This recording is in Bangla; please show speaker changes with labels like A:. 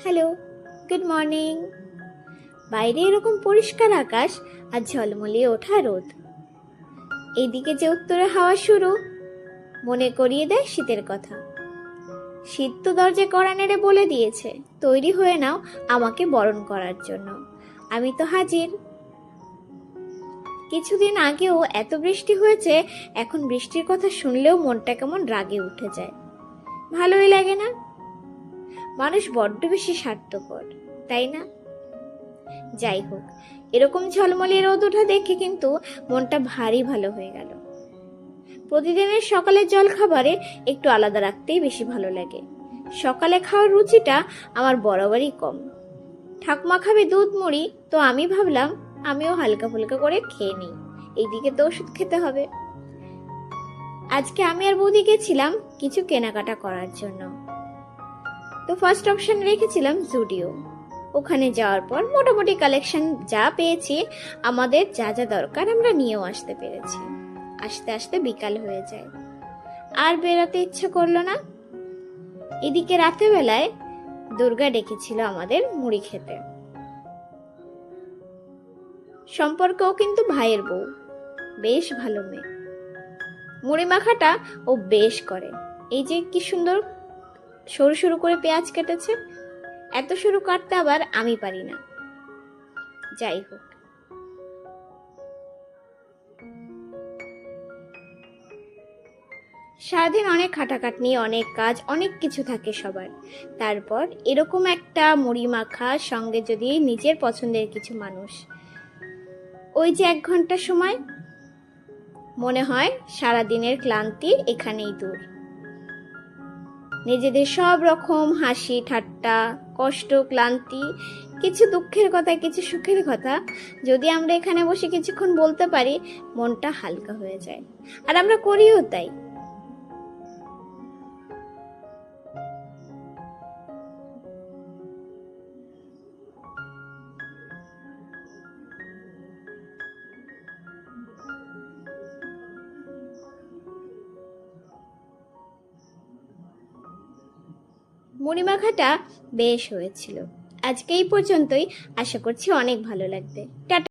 A: Hello, good morning. বাইরে এরকম পরিষ্কার আকাশ আর ঝলমলিয়ে ওঠা রোদ, এইদিকে যে উত্তরে হাওয়া শুরু, মনে করিয়ে দেয় শীতের কথা। শীত তো দরজায় কড়া নেড়ে বলে দিয়েছে, তৈরি হয়ে নাও আমাকে বরণ করার জন্য। আমি তো হাজির। কিছুদিন আগেও এত বৃষ্টি হয়েছে, এখন বৃষ্টির কথা শুনলেও মনটা কেমন রাগে উঠে যায়। ভালোই লাগে না? মানুষ বড্ড বেশি স্বার্থপর, তাই না? যাই হোক, এরকম ঝলমলে রোদ ওঠা দেখে কিন্তু মনটা ভারী ভালো হয়ে গেল। প্রতিদিনের সকালের জল খাবারে একটু আলাদা রাখতেই বেশি ভালো লাগে। সকালে খাওয়ার রুচিটা আমার বরাবরই কম। ঠাকুমা খাবে দুধ মুড়ি, তো আমি ভাবলাম আমিও হালকা ফুলকা করে খেয়ে নিই, এইদিকে তো ওষুধ খেতে হবে। আজকে আমি আর বৌদি গেছিলাম কিছু কেনাকাটা করার জন্য। তো ফার্স্ট অপশন রেখেছিলাম জুডিও। ওখানে যাওয়ার পর মোটামুটি কালেকশন যা পেয়েছি, আমাদের যা যা দরকার আমরা নিয়েও আসতে পেরেছি। আস্তে আস্তে বিকাল হয়ে যায়, আর বেরোতে ইচ্ছে করলো না। এদিকে রাতে বেলায় দুর্গা ডেকেছিল আমাদের মুড়ি খেতে। সম্পর্কও কিন্তু ভাইয়ের বউ, বেশ ভালো মেয়ে। মুড়ি মাখাটা ও বেশ করে। এই যে কি সুন্দর সরু সরু করে পেঁয়াজ কেটেছে, এত সরু কাটতে আবার আমি পারি না। যাই হোক, সারাদিন অনেক খাটাখাটনি, অনেক কাজ, অনেক কিছু থাকে সবার। তারপর এরকম একটা মুড়ি মাখা, সঙ্গে যদি নিজের পছন্দের কিছু মানুষ, ওই যে 1 ঘন্টা সময়, মনে হয় সারাদিনের ক্লান্তি এখানেই দূর। নিজেদের সব রকম হাসি ঠাট্টা, কষ্ট, ক্লান্তি, কিছু দুঃখের কথা, কিছু সুখের কথা যদি আমরা এখানে বসে কিছুক্ষণ বলতে পারি, মনটা হালকা হয়ে যায়। আর আমরা করিও তাই। মুড়ি মাখাটা বেশ হয়েছিল। আজকে এই পর্যন্তই। আশা করছি অনেক ভালো লাগবে। টাটা।